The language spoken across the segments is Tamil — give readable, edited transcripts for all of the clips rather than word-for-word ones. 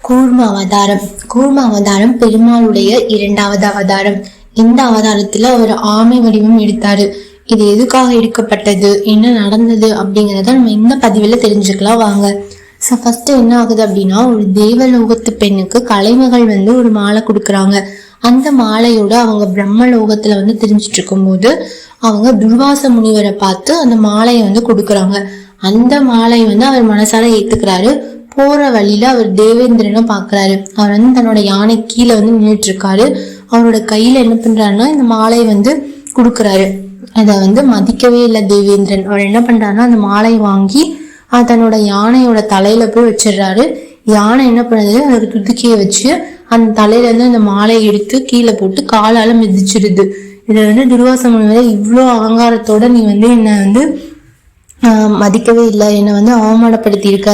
கூர்ம அவதாரம் பெருமாளுடைய இரண்டாவது அவதாரம். இந்த அவதாரத்துல அவர் ஆமை வடிவம் எடுத்தாரு. இது எதுக்காக எடுக்கப்பட்டது, என்ன நடந்தது அப்படிங்கிறத நம்ம இந்த பதிவுல தெரிஞ்சுக்கலாம் வாங்க. ஸோ ஃபர்ஸ்ட் என்ன ஆகுது அப்படின்னா, ஒரு தேவலோகத்து பெண்ணுக்கு கலைமகள் ஒரு மாலை கொடுக்குறாங்க. அந்த மாலையோட அவங்க பிரம்மலோகத்துல தெரிஞ்சிட்டு இருக்கும் போது அவங்க துர்வாச முனிவரை பார்த்து அந்த மாலையை கொடுக்குறாங்க. அந்த மாலையை அவர் மனசால ஏத்துக்கிறாரு. போற வழியில அவர் தேவேந்திரனை பாக்குறாரு. அவர் தன்னோட யானை கீழே நின்றுட்டு இருக்காரு. அவரோட கையில என்ன பண்றாருன்னா இந்த மாலையை கொடுக்குறாரு. அதை மதிக்கவே இல்லை தேவேந்திரன். அவர் என்ன பண்றாருன்னா அந்த மாலையை வாங்கி தன்னோட யானையோட தலையில போய் வச்சிடுறாரு. யானை என்ன பண்ணுது, ஒரு துதுக்கிய வச்சு அந்த தலையில அந்த மாலையை எடுத்து கீழே போட்டு காலால மிதிச்சிருது. இதை துர்வாச முனிவரை இவ்வளோ அகங்காரத்தோட நீ என்ன மதிக்கவே இல்லை, என்னை அவமானப்படுத்தி இருக்க,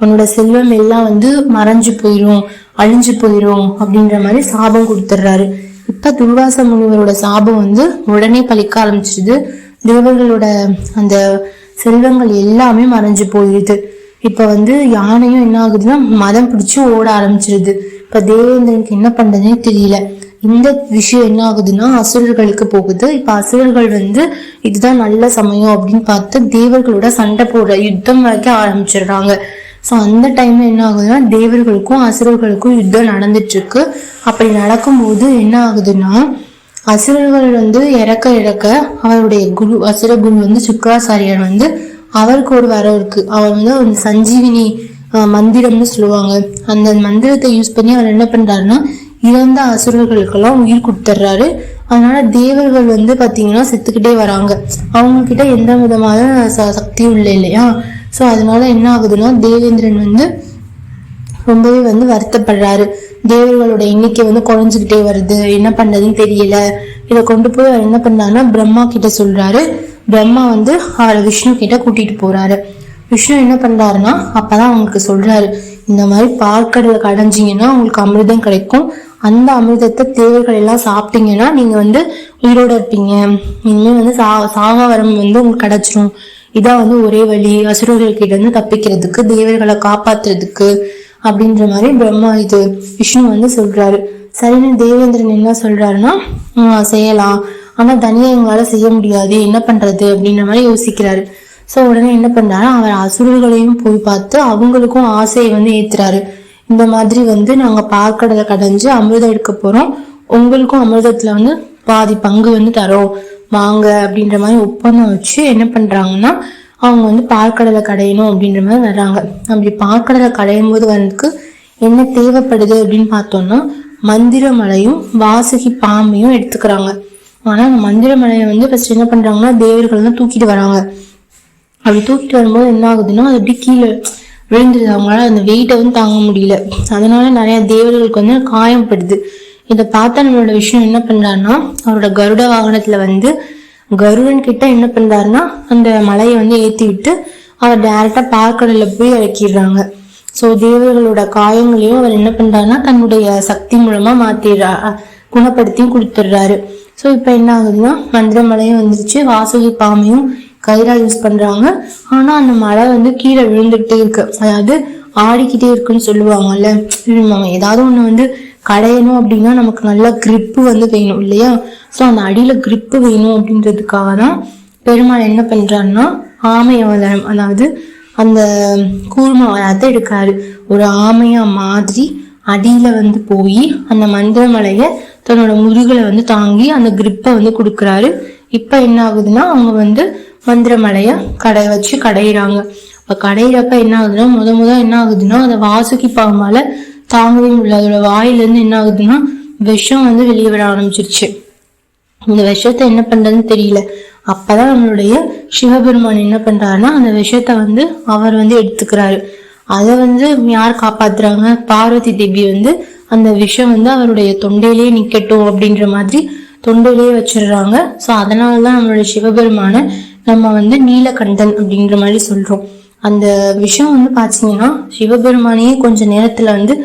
உன்னோட செல்வம் எல்லாம் மறைஞ்சு போயிரும், அழிஞ்சு போயிரும் அப்படின்ற மாதிரி சாபம் கொடுத்துட்றாரு. இப்ப துர்வாச முனிவரோட சாபம் உடனே பலிக்க ஆரம்பிச்சிருது. தேவர்களோட அந்த செல்வங்கள் எல்லாமே மறைஞ்சு போயிடுது. இப்ப யானையும் என்ன ஆகுதுன்னா மதம் பிடிச்சு ஓட ஆரம்பிச்சிருது. இப்ப தேவேந்திரனுக்கு என்ன பண்றதுன்னே தெரியல. இந்த விஷயம் என்ன ஆகுதுன்னா அசுரர்களுக்கு போகுது. இப்ப அசுரர்கள் இதுதான் நல்ல சமயம் அப்படின்னு பார்த்து தேவர்களோட சண்டை போடுற யுத்தம் வரைக்கும் ஆரம்பிச்சிடுறாங்க. ஸோ அந்த டைம்ல என்ன ஆகுதுன்னா தேவர்களுக்கும் அசுரர்களுக்கும் யுத்தம் நடந்துட்டு இருக்கு. அப்படி நடக்கும்போது என்ன ஆகுதுன்னா அசுரர்கள் இறக்க இறக்க அவருடைய குரு அசுர குரு சுக்கராச்சாரியார் அவருக்கு ஒரு வரம் இருக்கு. அவர் ஒரு சஞ்சீவினி மந்திரம்னு சொல்லுவாங்க. அந்த மந்திரத்தை யூஸ் பண்ணி அவர் என்ன பண்றாருன்னா இறந்த அசுரர்களுக்கெல்லாம் உயிர் கொடுத்துட்றாரு. அதனால தேவர்கள் பாத்தீங்கன்னா செத்துக்கிட்டே வராங்க. அவங்க கிட்ட எந்த விதமான சக்தியும் இல்லை இல்லையா. ஸோ அதனால என்ன ஆகுதுன்னா தேவேந்திரன் ரொம்பவே வருத்தப்படுறாரு. தேவர்களோட எண்ணிக்கை குறைஞ்சுக்கிட்டே வருது, என்ன பண்றதுன்னு தெரியல. இதை கொண்டு போய் அவர் என்ன பண்ணாருன்னா பிரம்மா கிட்ட சொல்றாரு. பிரம்மா அவரை விஷ்ணு கிட்ட கூட்டிட்டு போறாரு. விஷ்ணு என்ன பண்றாருன்னா அப்பதான் அவங்களுக்கு சொல்றாரு, இந்த மாதிரி பாற்கடலை கடைஞ்சிங்கன்னா உங்களுக்கு அமிர்தம் கிடைக்கும். அந்த அமிர்தத்தை தேவர்கள் எல்லாம் சாப்பிட்டீங்கன்னா நீங்க உயிரோட இருப்பீங்க. இனிமே சாகா வரம் உங்களுக்கு கிடைச்சிரும். இதான் ஒரே வழி அசுரர்கள் கிட்ட தப்பிக்கிறதுக்கு, தேவர்களை காப்பாத்துறதுக்கு அப்படின்ற மாதிரி பிரம்மா விஷ்ணு சொல்றாரு. சரின்னு தேவேந்திரன் என்ன சொல்றாருன்னா செய்யலாம், ஆனா தனியா எங்களால செய்ய முடியாது, என்ன பண்றது அப்படின்ற மாதிரி யோசிக்கிறாரு. ஸோ உடனே என்ன பண்றாரு, அவர் அசுரர்களையும் போய் பார்த்து அவங்களுக்கும் ஆசையை ஏத்துறாரு. இந்த மாதிரி நாங்க பாற்கடலை கடைஞ்சு அமிர்தம் எடுக்க போறோம், உங்களுக்கும் அமிர்தத்துல பாதி பங்கு தரோம் வாங்க அப்படின்ற மாதிரி ஒப்பந்தம் வச்சு என்ன பண்றாங்கன்னா அவங்க பாற்கடலை கடையணும் அப்படின்ற மாதிரி வர்றாங்க. அப்படி பாற்கடலை கடையும் போது என்ன தேவைப்படுது அப்படின்னு பார்த்தோம்னா மந்திரமலையும் வாசுகி பாம்பையும் எடுத்துக்கிறாங்க. ஆனா அந்த மந்திரமலையை ஃபர்ஸ்ட் என்ன பண்றாங்கன்னா தேவர்கள் தூக்கிட்டு வராங்க. அப்படி தூக்கிட்டு வரும்போது என்ன ஆகுதுன்னா அது அப்படி கீழே விழுந்துருது. அவங்களால அந்த வெயிட்டை தாங்க முடியல. அதனால நிறைய தேவர்களுக்கு காயப்படுது. இதை பார்த்தா நம்மளோட விஷயம் என்ன பண்றாருன்னா அவரோட கருட வாகனத்துல கருடன் கிட்ட என்ன பண்றாருன்னா அந்த மலையை ஏத்தி விட்டு அவர் டைரக்டா பாற்கடல்ல போய் இறக்கிடுறாங்க. ஸோ தேவர்களோட காயங்களையும் அவர் என்ன பண்றாருன்னா தன்னுடைய சக்தி மூலமா குணப்படுத்தியும் கொடுத்துடுறாரு. ஸோ இப்ப என்ன ஆகுதுன்னா மந்திரமலையும் வந்துருச்சு, வாசுகி பாம்பையும் கயிறா யூஸ் பண்றாங்க. ஆனா அந்த மலை கீழே விழுந்துகிட்டே இருக்கு, அதாவது ஆடிக்கிட்டே இருக்குன்னு சொல்லுவாங்கல்ல. ஏதாவது ஒண்ணு கடையணும் அப்படின்னா நமக்கு நல்ல கிரிப்பு வேணும் இல்லையா. ஸோ அந்த அடியில கிரிப்பு வேணும் அப்படின்றதுக்காக தான் பெருமாள் என்ன பண்றாருன்னா ஆமை அவதாரம், அதாவது அந்த கூர்ம அவதாரத்தை எடுக்காரு. ஒரு ஆமையா மாதிரி அடியில போய் அந்த மந்திரமலைய தன்னோட முதுகுல தாங்கி அந்த கிரிப்பை கொடுக்குறாரு. இப்ப என்ன ஆகுதுன்னா அவங்க மந்திரமலைய வச்சு கடையிறாங்க. அப்ப கடையிறப்ப என்ன ஆகுதுன்னா முத என்ன ஆகுதுன்னா அந்த வாசுகி பாம்பால தாங்கவே முடியல. அதோட வாயிலிருந்து என்ன ஆகுதுன்னா விஷம் வெளியே விட ஆரம்பிச்சிருச்சு. இந்த விஷத்தை என்ன பண்றதுன்னு தெரியல. அப்பதான் நம்மளுடைய சிவபெருமான் என்ன பண்றாருன்னா அந்த விஷத்தை அவர் எடுத்துக்கிறாரு. அதை யார் காப்பாத்துறாங்க, பார்வதி தேவி அந்த விஷம் அவருடைய தொண்டையிலேயே நிக்கட்டும் அப்படின்ற மாதிரி தொண்டையிலேயே வச்சிடுறாங்க. ஸோ அதனாலதான் நம்மளுடைய சிவபெருமான நம்ம நீலகண்டன் அப்படின்ற மாதிரி சொல்றோம். அந்த விஷயம் பாத்தீங்கன்னா சிவபெருமானையே கொஞ்ச நேரத்துல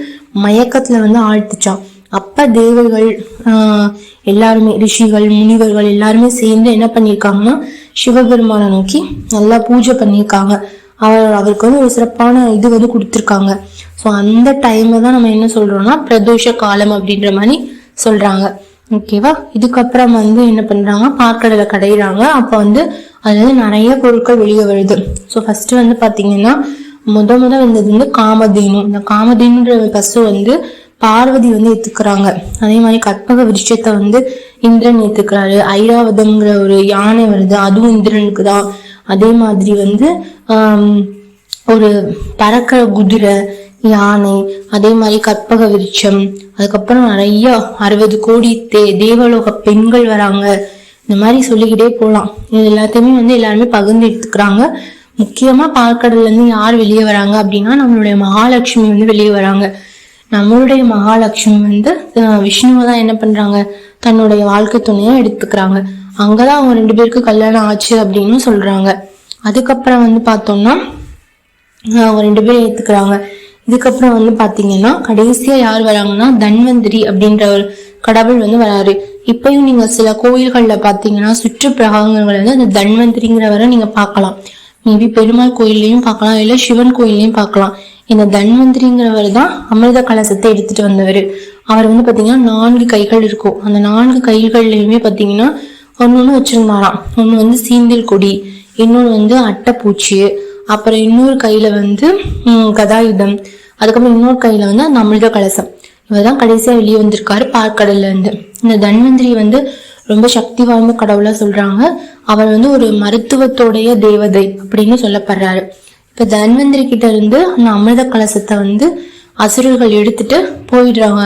மயக்கத்துல ஆழ்த்துச்சான். அப்ப தேவர்கள் எல்லாருமே ரிஷிகள் முனிவர்கள் எல்லாருமே சேர்ந்து என்ன பண்ணிருக்காங்கன்னா சிவபெருமானை நோக்கி நல்லா பூஜை பண்ணியிருக்காங்க. அவருக்கு வந்து ஒரு சிறப்பான இது வந்து கொடுத்துருக்காங்க. ஸோ அந்த டைம்ல தான் நம்ம என்ன சொல்றோம்னா பிரதோஷ காலம் அப்படின்ற மாதிரி சொல்றாங்க. ஓகேவா? இதுக்கப்புறம் வந்து என்ன பண்றாங்க, பார்க்கடலை கடையிறாங்க. அப்ப வந்து அதுல இருந்து நிறைய பொருட்கள் வெளியே வருது. ஸோ ஃபர்ஸ்ட் வந்து பாத்தீங்கன்னா முத வந்தது வந்து காமதேனு. இந்த காமதேனுன்ற பசு வந்து பார்வதி வந்து ஏத்துக்கிறாங்க. அதே மாதிரி கற்பக விருட்சத்தை வந்து இந்திரன் ஏத்துக்கிறாரு. ஐராவதம்ங்கிற ஒரு யானை வருது, அதுவும் இந்திரனுக்கு தான். அதே மாதிரி வந்து ஒரு பறக்கிற குதிரை, யானை, அதே மாதிரி கற்பக விருட்சம், அதுக்கப்புறம் நிறைய 60 கோடி தேவலோக பெண்கள் வராங்க. இந்த மாதிரி சொல்லிக்கிட்டே போகலாம். இது எல்லாத்தையுமே வந்து எல்லாருமே பகிர்ந்து எடுத்துக்கிறாங்க. முக்கியமா பார்க்கடல்ல இருந்து யார் வெளியே வராங்க அப்படின்னா நம்மளுடைய மகாலட்சுமி வந்து வெளியே வராங்க. நம்மளுடைய மகாலட்சுமி வந்து விஷ்ணுவை தான் என்ன பண்றாங்க, தன்னுடைய வாழ்க்கை துணையா எடுத்துக்கிறாங்க. அங்கதான் அவங்க 2 பேருக்கு கல்யாணம் ஆச்சு அப்படின்னு சொல்றாங்க. அதுக்கப்புறம் வந்து பார்த்தோம்னா அவங்க 2 பேரும் ஏத்துக்கிறாங்க. இதுக்கப்புறம் வந்து பாத்தீங்கன்னா கடைசியா யார் வராங்கன்னா தன்வந்திரி அப்படின்ற ஒரு கடவுள் வந்து வராரு. இப்பயும் நீங்க சில கோயில்கள்ல பாத்தீங்கன்னா சுற்று பிரகாரங்கள் வந்து அந்த தன்வந்திரிங்கிறவரை நீங்க பார்க்கலாம். மேபி பெருமாள் கோயில்லையும் பார்க்கலாம், இல்ல சிவன் கோயில்லையும் பார்க்கலாம். இந்த தன்வந்திரிங்கிறவர் தான் அமிர்த கலசத்தை எடுத்துட்டு வந்தவர். அவர் வந்து பாத்தீங்கன்னா 4 கைகள் இருக்கும். அந்த 4 கைகள்லயுமே பாத்தீங்கன்னா ஒன்னொன்னு வச்சிருந்தாராம். ஒண்ணு வந்து சீந்தில் கொடி, இன்னொன்னு வந்து அட்டைப்பூச்சி, அப்புறம் இன்னொரு கையில வந்து கதாயுதம், அதுக்கப்புறம் இன்னொரு கையில வந்து அந்த அமிர்த கலசம். இவர்தான் கடைசியா வெளியே வந்திருக்காரு பார்க்கடல்ல இருந்து. இந்த தன்வந்திரி வந்து ரொம்ப சக்தி வாய்ந்த கடவுளா சொல்றாங்க. அவர் வந்து ஒரு மருத்துவத்தோடைய தேவதை அப்படின்னு சொல்லப்படுறாரு. இப்ப தன்வந்திரி கிட்ட இருந்து அந்த அமிர்த கலசத்தை வந்து அசுரர்கள் எடுத்துட்டு போயிடுறாங்க.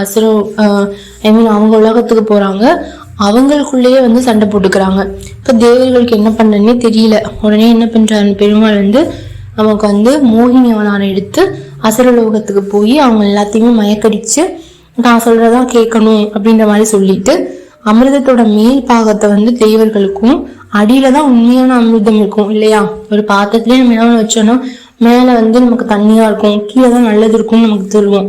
அவங்க உலகத்துக்கு போறாங்க. அவங்களுக்குள்ளேயே வந்து சண்டை போட்டுக்கிறாங்க. இப்ப தேவர்களுக்கு என்ன பண்றதுன்னே தெரியல. உடனே என்ன பண்றாரு பெருமாள் வந்து நமக்கு வந்து மோகினி அவதாரம் எடுத்து அசுரலோகத்துக்கு போய் அவங்க எல்லாத்தையுமே மயக்கடிச்சு நான் சொல்றதான் கேட்கணும் அப்படின்ற மாதிரி சொல்லிட்டு அமிர்தத்தோட மேல் பாகத்தை வந்து தேவர்களுக்கும், அடியில தான் உண்மையான அமிர்தம் இருக்கும் இல்லையா? ஒரு பாத்திரத்திலேயே நம்ம என்ன வச்சோம்னா மேல வந்து நமக்கு தண்ணியா இருக்கும், கீழே தான் நல்லது இருக்கும்னு நமக்கு சொல்லுவோம்.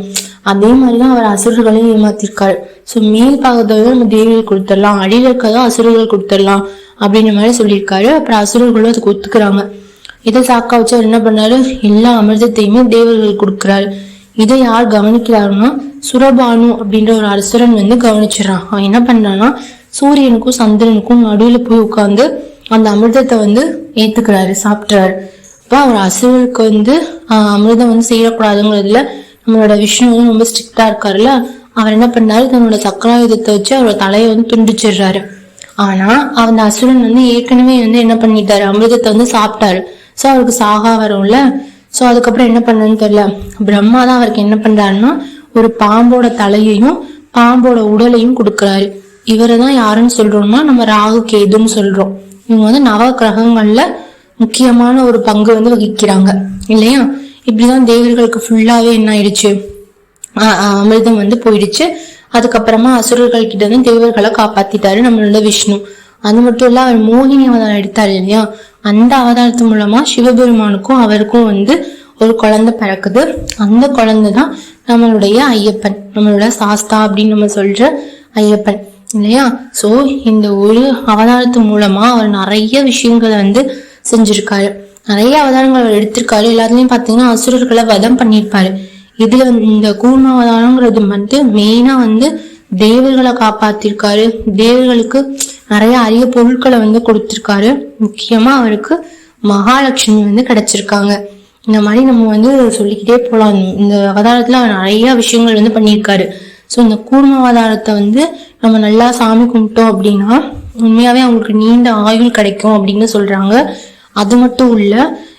அதே மாதிரிதான் அவர் அசுரர்களையும் ஏமாத்திருக்காரு. ஸோ மேல் பாகத்தை வந்து நம்ம தேவிகள் கொடுத்துடலாம், அடியில இருக்கதான் அசுரர்கள் கொடுத்துடலாம் அப்படின்ற மாதிரி சொல்லியிருக்காரு. அப்புறம் அசுரர்களும் அதுக்கு ஒத்துக்கிறாங்க. இதை சாக்கா வச்சு அவர் என்ன பண்ணாரு, எல்லா அமிர்தத்தையுமே தேவர்கள் கொடுக்குறாரு. இதை யார் கவனிக்கிறாருன்னா சுரபானு அப்படின்ற ஒரு அசுரன் வந்து கவனிச்சிடறான். அவன் என்ன பண்றான்னா சூரியனுக்கும் சந்திரனுக்கும் நடுவுல போய் உட்கார்ந்து அந்த அமிர்தத்தை வந்து ஏத்துக்கிறாரு, சாப்பிட்றாரு. அப்ப அவர் அசுரனுக்கு வந்து அமிர்தம் வந்து செய்யக்கூடாதுங்கிறதுல நம்மளோட விஷ்ணு ரொம்ப ஸ்ட்ரிக்டா இருக்காருல்ல, அவர் என்ன பண்ணாரு, தன்னோட சக்கராயுதத்தை வச்சு அவரோட தலையை வந்து துண்டிச்சிடுறாரு. ஆனா அந்த அசுரன் வந்து ஏற்கனவே வந்து என்ன பண்ணிட்டாரு, அமிர்தத்தை வந்து சாப்பிட்டாரு. சோ அவருக்கு சாகா வரும்ல. சோ அதுக்கப்புறம் என்ன பண்ணன்னு தெரியல, பிரம்மா தான் அவருக்கு என்ன பண்றாருன்னா ஒரு பாம்போட தலையையும் பாம்போட உடலையும் கொடுக்குறாரு. இவரை தான் யாருன்னு சொல்றோம்னா நம்ம ராகு கேதுன்னு சொல்றோம். இவங்க வந்து நவ கிரகங்கள்ல முக்கியமான ஒரு பங்கு வந்து வகிக்கிறாங்க இல்லையா? இப்படிதான் தேவர்களுக்கு ஃபுல்லாவே என்ன ஆயிடுச்சு, அமிர்தம் வந்து போயிடுச்சு. அதுக்கப்புறமா அசுரர்கள் கிட்ட இருந்து தேவர்களை காப்பாத்திட்டாரு நம்மளோட விஷ்ணு. அது மட்டும் இல்ல, அவர் மோகினி அவதாரம் எடுத்தாரு இல்லையா, அந்த அவதாரத்து மூலமா சிவபெருமானுக்கும் அவருக்கும் வந்து ஒரு குழந்தை பிறக்குது. அந்த குழந்தை தான் நம்மளுடைய ஐயப்பன், நம்மளோட சாஸ்தா அப்படின்னு நம்ம சொல்ற ஐயப்பன் இல்லையா? சோ இந்த ஒரு அவதாரத்து மூலமா அவர் நிறைய விஷயங்களை வந்து செஞ்சிருக்காரு, நிறைய அவதாரங்கள் அவர் எடுத்திருக்காரு. எல்லாத்துலயும் பாத்தீங்கன்னா அசுரர்களை வதம் பண்ணியிருப்பாரு. இதுல இந்த கூர்மாவதாரங்கிறது வந்து மெயினா வந்து தேவர்களை காப்பாத்திருக்காரு. தேவர்களுக்கு நிறைய அரிய பொருட்களை வந்து கொடுத்திருக்காரு. முக்கியமா அவருக்கு மகாலட்சுமி வந்து கிடைச்சிருக்காங்க. இந்த மாதிரி நம்ம வந்து சொல்லிக்கிட்டே போலாம். இந்த அவதாரத்துல அவர் நிறைய விஷயங்கள் வந்து பண்ணியிருக்காரு. ஸோ இந்த கூர்ம அவதாரத்தை வந்து நம்ம நல்லா சாமி கும்பிட்டோம் அப்படின்னா உண்மையாவே அவங்களுக்கு நீண்ட ஆயுள் கிடைக்கும் அப்படின்னு சொல்றாங்க. அது மட்டும் இல்ல,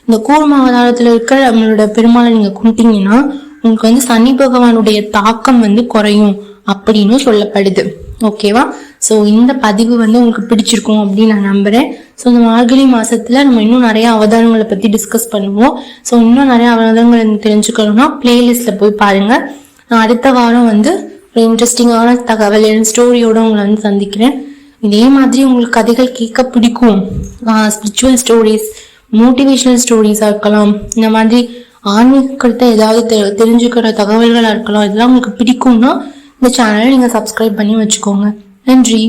இந்த கூர்ம அவதாரத்துல இருக்கிற நம்மளோட பெருமாளை நீங்க கும்பிட்டீங்கன்னா உங்களுக்கு வந்து சனி பகவானுடைய தாக்கம் வந்து குறையும் அப்படின்னு சொல்லப்படுது. ஓகேவா? ஸோ இந்த பதிவு வந்து உங்களுக்கு பிடிச்சிருக்கும் அப்படின்னு நான் நம்புறேன். ஸோ இந்த மார்கழி மாசத்துல நம்ம இன்னும் நிறைய அவதாரங்களை பத்தி டிஸ்கஸ் பண்ணுவோம். ஸோ இன்னும் நிறைய அவதாரங்களை தெரிஞ்சுக்கணும்னா பிளேலிஸ்ட்ல போய் பாருங்க. நான் அடுத்த வாரம் வந்து ஒரு இன்ட்ரெஸ்டிங்கான தகவல் ஸ்டோரியோட உங்களை வந்து சந்திக்கிறேன். இதே மாதிரி உங்களுக்கு கதைகள் கேட்க பிடிக்கும், ஸ்பிரிச்சுவல் ஸ்டோரிஸ், மோட்டிவேஷனல் ஸ்டோரிஸா இருக்கலாம், இந்த மாதிரி ஆன்மீகத்தை ஏதாவது தெரிஞ்சுக்கிற தகவல்களா இருக்கலாம், இதெல்லாம் உங்களுக்கு பிடிக்கும்னா இந்த சேனலை நீங்க சப்ஸ்கிரைப் பண்ணி வச்சுக்கோங்க. நன்றி.